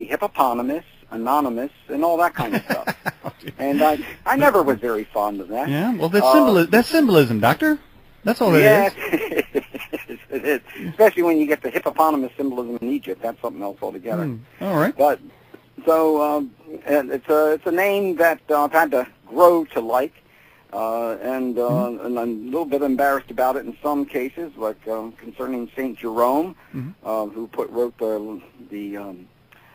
hippopotamus, anonymous, and all that kind of stuff. And I never was very fond of that. Yeah, well, that's symbolism, Doctor. That's all it is. It is. Especially when you get the hippopotamus symbolism in Egypt. That's something else altogether. All right. But so it's a name that I've had to grow to like, and I'm a little bit embarrassed about it in some cases, like concerning Saint Jerome, who wrote the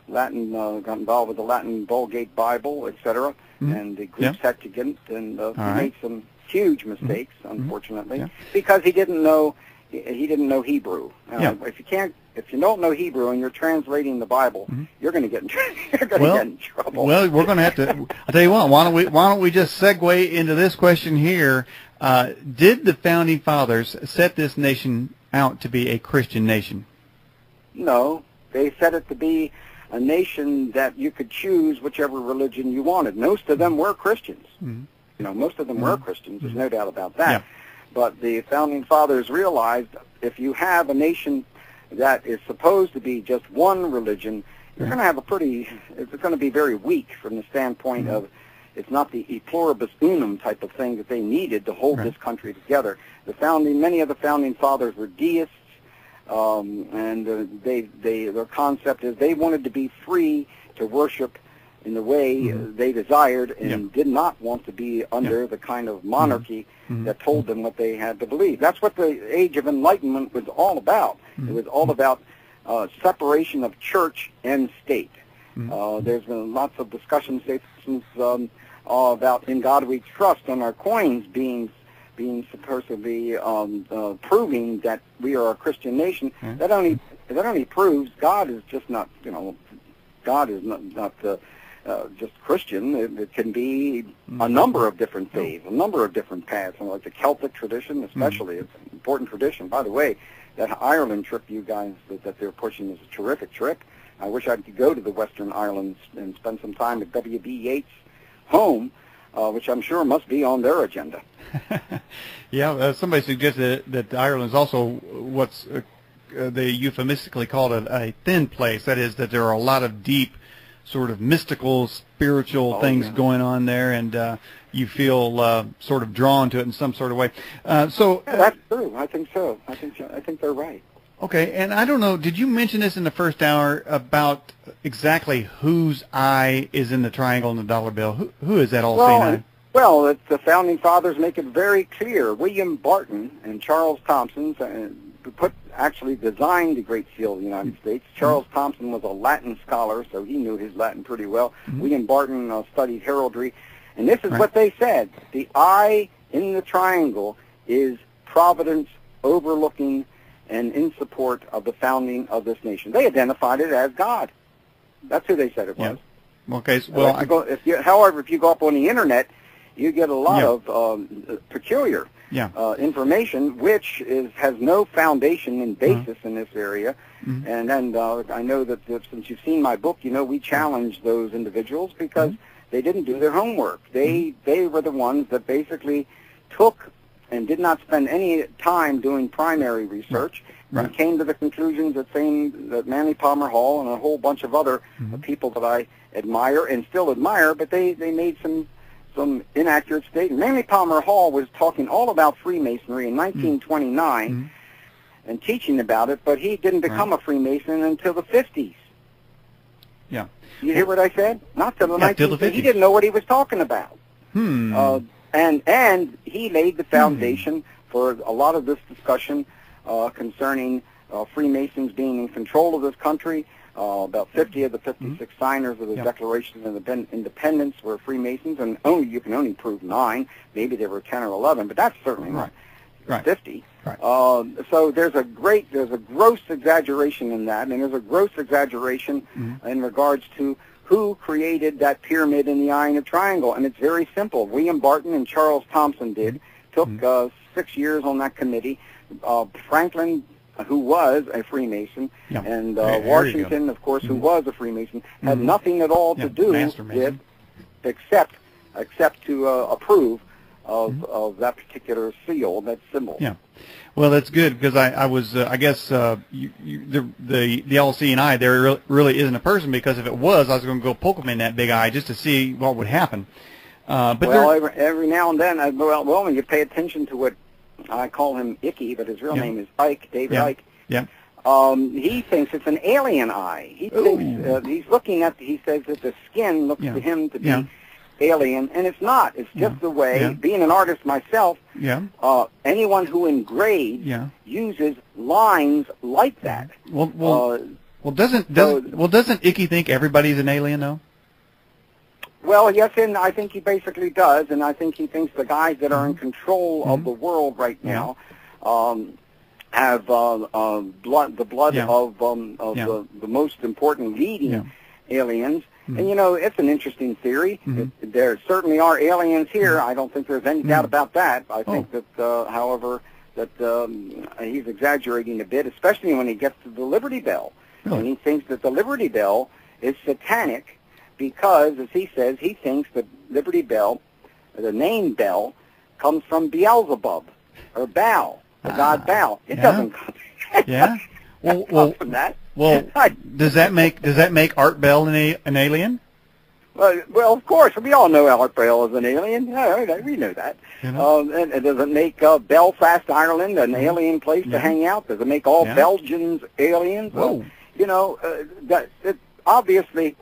Latin, got involved with the Latin Vulgate Bible, etc., and the Greek Septuagint, and he made some huge mistakes, unfortunately, because he didn't know Hebrew. If you don't know Hebrew and you're translating the Bible, you're going to get in trouble. Well, we're going to have to. I'll tell you what. Why don't we just segue into this question here? Did the founding fathers set this nation out to be a Christian nation? No, they set it to be a nation that you could choose whichever religion you wanted. Most of them were Christians. Most of them were Christians. There's no doubt about that. Yeah. But the founding fathers realized if you have a nation that is supposed to be just one religion, you're going to have it's going to be very weak from the standpoint of it's not the e pluribus unum type of thing that they needed to hold this country together. Many of the founding fathers were deists, and their concept is they wanted to be free to worship in the way they desired and did not want to be under the kind of monarchy that told them what they had to believe. That's what the Age of Enlightenment was all about. It was all about separation of church and state. There's been lots of discussions since about In God We Trust and our coins being supposed to be proving that we are a Christian nation. That only proves God is just not, God is not just Christian. It can be a number of different faiths, a number of different paths. And like the Celtic tradition, especially, it's an important tradition. By the way, that Ireland trip you guys that they're pushing is a terrific trip. I wish I could go to the Western Islands and spend some time at W.B. Yeats' home, which I'm sure must be on their agenda. Somebody suggested that Ireland is also what's they euphemistically called a thin place. That is, that there are a lot of deep sort of mystical, spiritual things going on there, and you feel sort of drawn to it in some sort of way. That's true. I think so. I think they're right. Okay, and I don't know, did you mention this in the first hour about exactly whose eye is in the triangle and the dollar bill? Who is that all-seeing eye? Well, the founding fathers make it very clear. William Barton and Charles Thompson actually designed the Great Seal of the United States. Charles Thompson was a Latin scholar, so he knew his Latin pretty well. William Barton studied heraldry. And this is what they said. The eye in the triangle is providence overlooking and in support of the founding of this nation. They identified it as God. That's who they said it was. Okay. However, if you go up on the Internet, you get a lot of peculiar information, which has no foundation and basis in this area. And then I know that since you've seen my book, we challenge those individuals because they didn't do their homework. They were the ones that basically took and did not spend any time doing primary research and came to the conclusions that Manly Palmer Hall and a whole bunch of other people that I admire and still admire, but they made some inaccurate statements. Manly Palmer Hall was talking all about Freemasonry in 1929 and teaching about it, but he didn't become a Freemason until the 50s. Yeah. You hear what I said? Not till the 1950s. He didn't know what he was talking about. And he laid the foundation for a lot of this discussion concerning Freemasons being in control of this country. About 50 of the 56 signers of the Declaration of Independence were Freemasons, and you can only prove 9. Maybe there were 10 or 11, but that's certainly not 50. So there's a gross exaggeration in that, and there's a gross exaggeration in regards to who created that pyramid in the eye in the triangle, and it's very simple. William Barton and Charles Thompson took 6 years on that committee. Franklin, who was a Freemason, and Washington, of course, who was a Freemason, had nothing at all to do with except to approve of that particular seal, that symbol. Yeah. Well, that's good, because I was, I guess, the LC&I, there really isn't a person, because if it was, I was going to go poke him in that big eye just to see what would happen. But well, every now and then, well, when you pay attention to what I call him Icky, but his real name is Ike, David Ike. Yeah. He thinks it's an alien eye. He thinks he's looking at. He says that the skin looks to him to be alien, and it's not. It's just the way. Being an artist myself, anyone who engraves uses lines like that. Doesn't Icky think everybody's an alien, though? Well, yes, and I think he basically does, and I think he thinks the guys that are in control of the world right now have the blood of the most important leading aliens. And, you know, it's an interesting theory. There certainly are aliens here. I don't think there's any doubt about that. I think that, however, that he's exaggerating a bit, especially when he gets to the Liberty Bell. Really? And he thinks that the Liberty Bell is satanic because, as he says, he thinks that Liberty Bell, the name Bell, comes from Beelzebub, or Baal, the god Baal. It doesn't come from that. Well, does that make Art Bell an alien? Well, of course, we all know Art Bell is an alien. Yeah, we know that. And does it make Belfast, Ireland, an alien place to hang out? Does it make all Belgians aliens? Whoa. You know, obviously,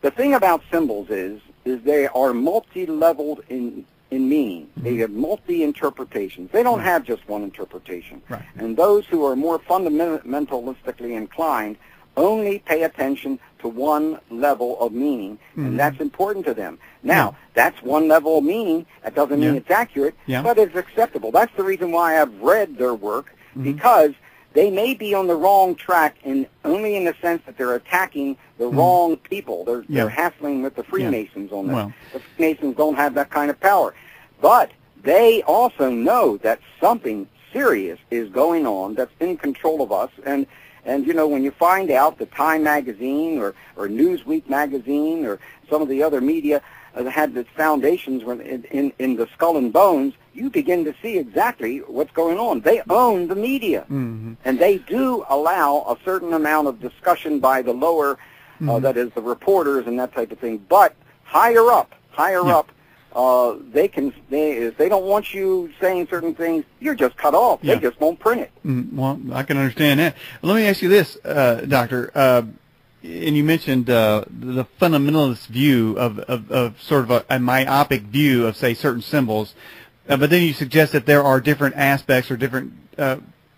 the thing about symbols is they are multi-leveled in meaning. They have multi-interpretations. They don't have just one interpretation. Right. And those who are more fundamentalistically inclined only pay attention to one level of meaning, and that's important to them. Now, that's one level of meaning. That doesn't mean it's accurate, but it's acceptable. That's the reason why I've read their work, because they may be on the wrong track, only in the sense that they're attacking the wrong people. They're hassling with the Freemasons on this. Well, the Freemasons don't have that kind of power. But they also know that something serious is going on that's in control of us. And you know, when you find out the Time magazine or Newsweek magazine or some of the other media had its foundations in the skull and bones, you begin to see exactly what's going on. They own the media, and they do allow a certain amount of discussion by the lower, that is the reporters and that type of thing. But higher up, if they don't want you saying certain things, you're just cut off. They just won't print it. Well, I can understand that. Let me ask you this, Doctor. And you mentioned the fundamentalist view of sort of a myopic view of, say, certain symbols. But then you suggest that there are different aspects or different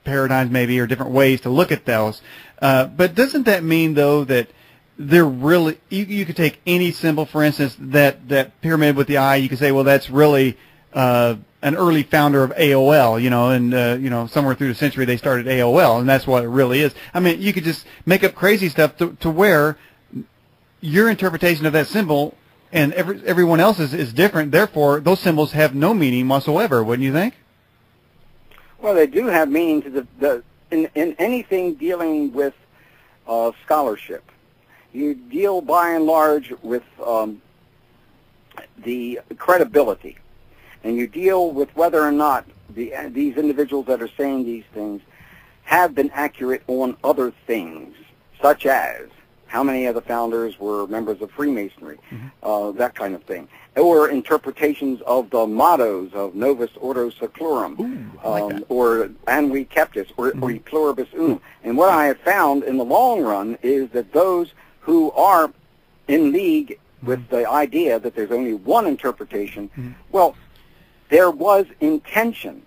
paradigms maybe, or different ways to look at those. But doesn't that mean, though, that they're really, you could take any symbol, for instance, that pyramid with the eye, you could say, well, that's really an early founder of AOL, you know, and, you know, somewhere through the century they started AOL, and that's what it really is. I mean, you could just make up crazy stuff to where your interpretation of that symbol and everyone else's is different. Therefore, those symbols have no meaning whatsoever, wouldn't you think? Well, they do have meaning to in anything dealing with scholarship. You deal by and large with the credibility, and you deal with whether or not these individuals that are saying these things have been accurate on other things, such as how many of the founders were members of Freemasonry, that kind of thing, or interpretations of the mottos of Novus Ordo Seclorum, or Anvi Captis, or E Pluribus Unum. And what I have found in the long run is that those who are in league with the idea that there's only one interpretation, well, there was intention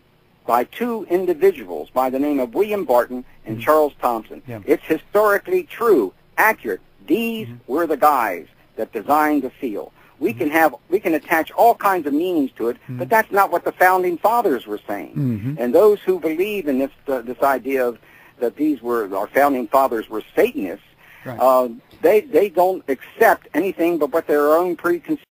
by two individuals by the name of William Barton and Charles Thompson. It's historically true, accurate. These were the guys that designed the seal. We can attach all kinds of meanings to it, but that's not what the founding fathers were saying. And those who believe in this idea of that our founding fathers were Satanists, they don't accept anything but what their own preconceived